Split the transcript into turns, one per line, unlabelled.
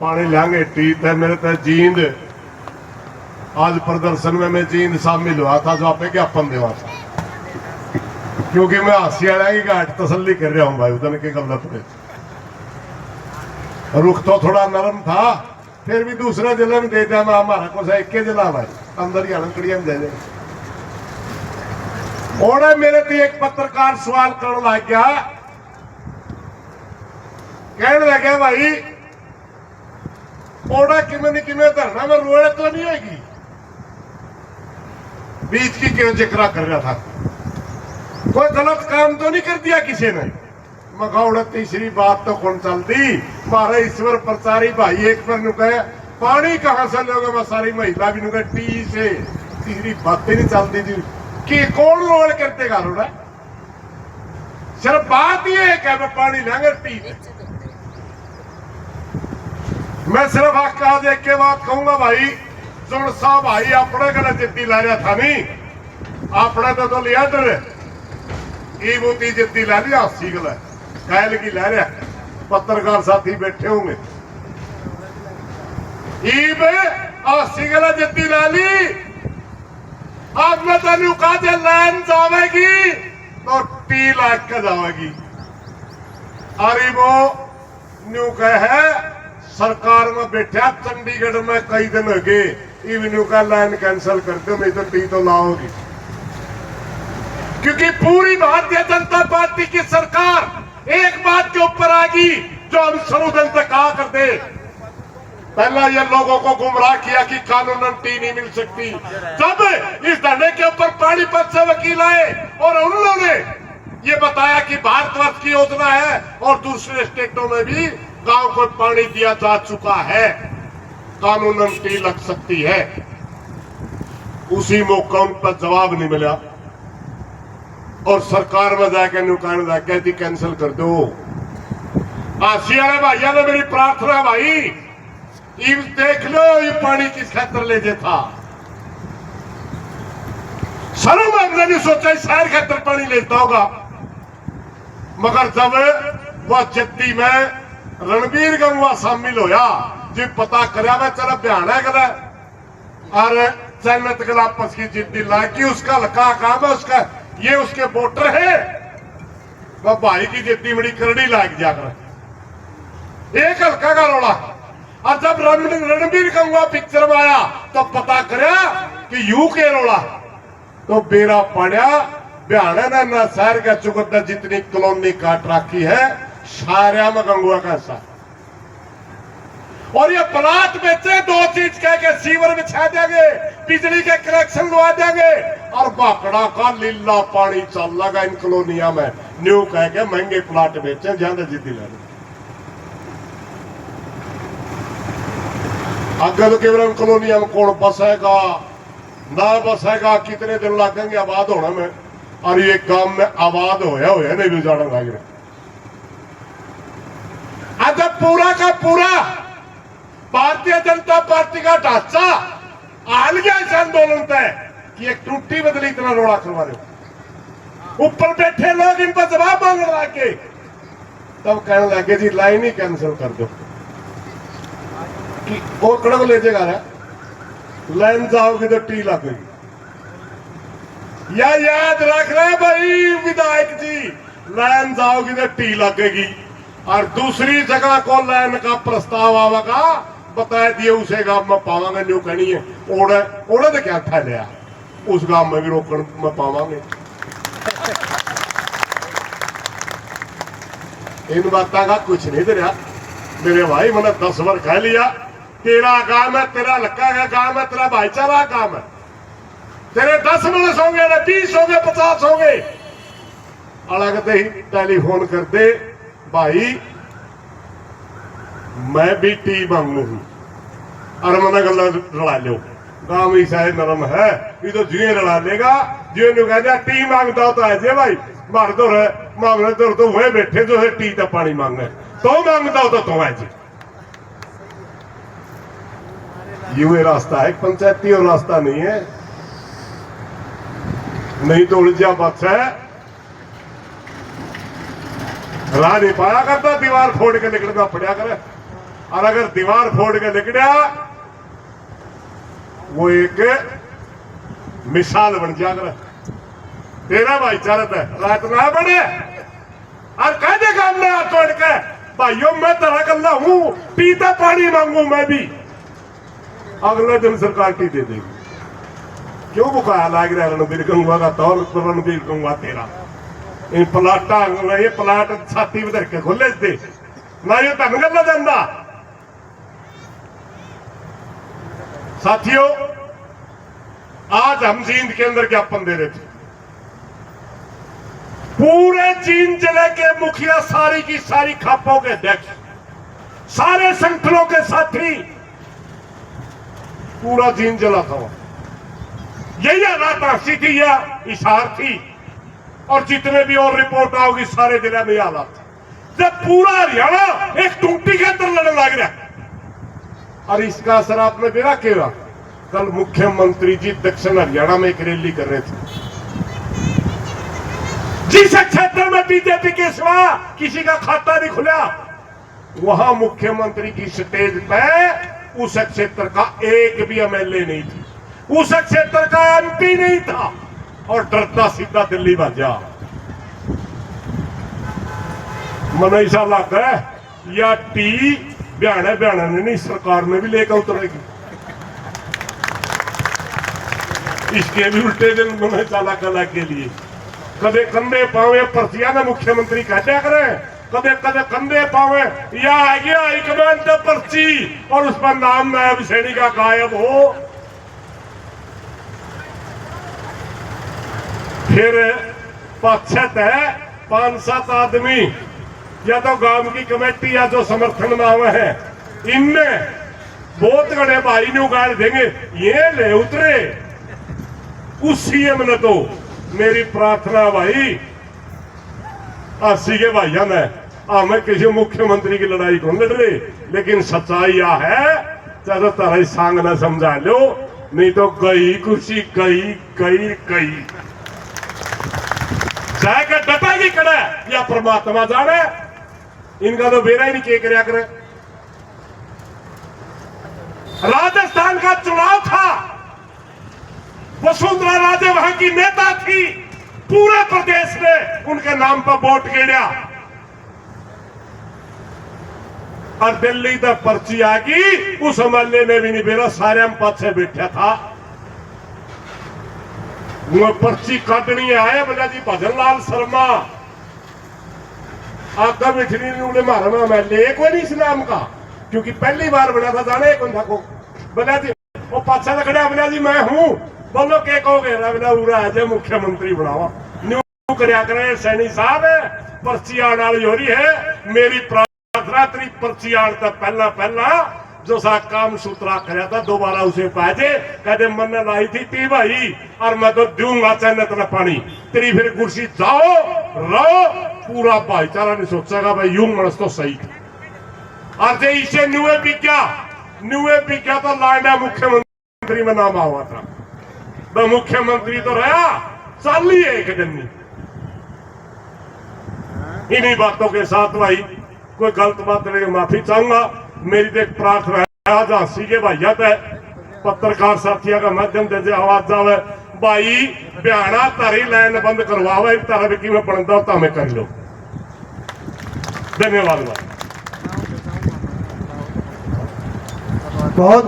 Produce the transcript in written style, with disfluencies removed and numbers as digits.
पानी लांगे टीत है मेरे ते जींद। आज प्रदर्शन में मैं जींद शामिल हुआ था जो आपे ज्ञापन देवा था, क्योंकि मैं हासिया की घाट तसल्ली कर रहा हूं भाई उधर के गलत में। रुख तो थोड़ा नरम था, फिर भी दूसरा जिले में दे दिया मैं, हमारा को एक के जिला भाई अंदर ही हड़कड़िया में दे दे। और मेरे ते एक पत्रकार सवाल करने लग गया, कहने लगे भाई ओड़ा किमें धरना में रोए तो नहीं होगी, बीच की क्यों जिक्र कर रहा था, कोई गलत काम तो नहीं कर दिया किसी ने। मगाउड़ा तीसरी बात तो कौन चलती, मारा ईश्वर प्रचारी भाई एक पर नुकया पानी कहां से लोगे, मैं सारी महिला भी नुका टी से, तीसरी बातें नहीं चलती थी कि कौन रोल करते गा रोड़ा। सिर्फ बात ये है कि मैं पानी लेंगे टी से। मैं सिर्फ आज एक के बात कहूंगा भाई, सुन साहब भाई अपने गले जिद्दी ला रहा था नहीं, अपने तो लिया डर ई बूती जिद्दी ला लिया, अस्सी गला कैल की ला रहा, पत्रकार साथी बैठे होंगे ईब 80 गला जिद्दी ला ली। अब मैं तेन कहा लैन जावेगी तो टी लाख का जावेगी, अरे वो न्यू कहे सरकार में बैठा चंडीगढ़ में कई दिन हो गए, इवन्यू का लाइन कैंसिल कर दो नहीं तो टी तो लाओगी, क्योंकि पूरी भारतीय जनता पार्टी की सरकार एक बात के ऊपर आ गई जो हम शुरू दिन तक कहा करते। पहला ये लोगों को गुमराह किया कि कानूनन टी नहीं मिल सकती, जब इस धरने के ऊपर पानीपत से वकील आए और उन्होंने ये बताया कि भारतवर्ष की योजना है और दूसरे स्टेटों में भी गांव को पानी दिया जा चुका है, कानूनन टी लग सकती है, उसी मौका उन पर जवाब नहीं मिला और सरकार में जाकर नुकान कहती कैंसिल कर दो। आसिया भाइया ने मेरी प्रार्थना भाई देख लो ये पानी किस खातर ले जे था, सरों में हमने नहीं सोचा शहर खातर पानी लेता होगा, मगर जब वह जद्दी में रणबीर गंगवा शामिल होया जी पता करया मैं चला बयान है गला और सैनत गला आपस की जिद्दी लागी, उसका लका काम है उसका, ये उसके वोटर है, वह भाई की जिद्दी बड़ी करड़ी लाग जाकर एक हल्का का रोड़ा। और जब रणबीर गंगवा पिक्चर में आया तो पता करया कि यू के रोड़ा, तो बेरा पड़ा बयान ने न शहर का चुकता जितनी कॉलोनी काट रखी है सारे में गंगुआ का हिस्सा, और ये प्लाट बेचे दो चीज कह के सीवर बिछा देंगे, बिजली के कनेक्शन लगा देंगे और बाकड़ा का लीला पानी चल लगा इन कॉलोनिया में, न्यू कह के महंगे प्लाट बेचे ज्यादा जिद्दी लेने। अगर तो केवल कॉलोनिया में कौन बसेगा ना बसेगा, कितने दिन लगेंगे आबाद होने में, और ये गांव में आबाद होया नहीं भी जाना लग रहा। आज पूरा का पूरा भारतीय जनता पार्टी का ढांचा हाल गया इस आंदोलन तय कि एक टूटी बदली इतना रोड़ा करवा रहे, ऊपर बैठे लोग इन पर जवाब मांगने लगे, तब कहने लगे जी लाइन ही कैंसिल कर दो कि और कड़क ले जाएगा रहा, लाइन जाओगे तो टी लगेगी। या याद रख रहे भाई विधायक जी, लाइन जाओगी तो टी लगेगी, और दूसरी जगह को लाइन का प्रस्ताव आवेगा बता दिए उसे गांव में पावांगे न्यू कहनी है ओड़े ओड़े तो क्या था लिया उस गांव में भी रोकन में पावांगे। इन बातों का कुछ नहीं दे रहा मेरे भाई, मैंने 10 वर्ष कह लिया तेरा गांव है, तेरा लक्का का गांव है, तेरा भाईचारा काम है, तेरे 10 मिनट होंगे 20 होंगे 50 होंगे, अलग ही टेलीफोन करते भाई मैं भी टी मांगू हूं और मैंने गला लड़ा लो, गांव ही शायद नरम है ये तो जिये लड़ा लेगा, जिये कहते टी मांगता हो तो ऐसे भाई मार दो मांगने तो वह बैठे जो है टी तो पानी मांगे तो मांगता हो तो ऐसे ये रास्ता है पंचायती और रास्ता नहीं है, नहीं तो उलझा बस है, राह नहीं पाया करता, दीवार फोड़ के निकलना पड़ा करे। और अगर दीवार फोड़ के लिख दिया वो एक मिसाल बन जाएगा तेरा भाईचारा है रात ना बने और कह देगा हमने हाथ तोड़ के भाइयों मैं तरह कल्ला हूं पीता पानी मांगू मैं भी अगले दिन सरकार टी दे देगी क्यों बुखार लाग रहा रणबीर गंगवा का तौर पर रणबीर गंगवा तेरा इन प्लाटा ये प्लाट छाती में धर के खोले थे ना ये धन गला जाता साथियों आज हम जींद के अंदर ज्ञापन दे रहे थे पूरे जींद जिले के मुखिया सारी की सारी खापों के अध्यक्ष सारे संगठनों के साथी पूरा जींद जिला था यही हालात थी या इशार थी और जितने भी और रिपोर्ट आओगी सारे जिले में हालात जब पूरा हरियाणा एक टूटी के अंदर लड़ने लग रहा और इसका असर आपने देखा केगा कल मुख्यमंत्री जी दक्षिण हरियाणा में एक रैली कर रहे थे जिस क्षेत्र में बीजेपी के सिवा किसी का खाता नहीं खुला वहां मुख्यमंत्री की स्टेज पे उस क्षेत्र का एक भी एमएलए नहीं था उस क्षेत्र का एमपी नहीं था और डरता सीधा दिल्ली भाजा मन ऐसा लग है या टी बयाना बयाना नहीं सरकार में भी लेकर उतरेगी इसके भी उल्टे दिन मन चाला कला के लिए कदे कंधे पावे पर्चिया ने मुख्यमंत्री कहते करे कदे कदे कंधे पावे या आ गया हाईकमान तो पर्ची और उस पर नाम नायब सैनी का गायब हो फिर पक्षत है 5-7 आदमी या तो गांव की कमेटी या जो समर्थन में आवे हैं इनमें बहुत बड़े भाई ने उगाड़ देंगे ये ले उतरे उस सीएम ने तो मेरी प्रार्थना भाई आसी के भाइया ने मैं किसी मुख्यमंत्री की लड़ाई को लड़ रही लेकिन सच्चाई यह है चाहे तारा सांग ना समझा लो नहीं तो गई कुर्सी गई गई गई जाएगा डटा की कड़ा या परमात्मा जाने इनका तो बेरा ही नहीं के करया करे राजस्थान का चुनाव था वसुंधरा राजे वहां की नेता थी पूरे प्रदेश ने उनके नाम पर वोट गिरा और दिल्ली तक पर्ची आ गई उस एमएलए ने भी नहीं बेरा सारे हम पद से बैठा था वो पर्ची काटनी आए बोला जी भजन लाल शर्मा आगा बिठनी उन्हें मारा में एमएलए कोई नहीं इस नाम का क्योंकि पहली बार बना था जाने कौन था को बोला जी वो पाछा खड़ा बोला जी मैं हूं बोलो के कहोगे बोला उरा है जो मुख्यमंत्री बनावा न्यू करया करे सैनी साहब पर्ची आने वाली हो रही है मेरी प्रार्थना तेरी पर्ची आने तक पहला पहला जो सा काम सूत्रा कराया था दोबारा उसे पाजे कहते मन लाई थी ती भाई और मैं तो दूंगा चाहे इतना पानी तेरी फिर कुर्सी जाओ रहो पूरा भाईचारा नहीं सोचेगा भाई यूं मनस तो सही और जे इसे न्यूए बिका तो लाडा मुख्यमंत्री में नाम हुआ था तो मुख्यमंत्री तो रहा चल ही एक दिन इन्हीं बातों के साथ भाई कोई गलत बात नहीं माफी चाहूंगा मेरी तो एक प्रार्थना है झांसी के भाइया है पत्रकार साथियों का माध्यम से आवाज जावे भाई बयाना तारी लाइन बंद करवावे तारा भी मैं बनता तो हमें कर लो धन्यवाद
बहुत बहुत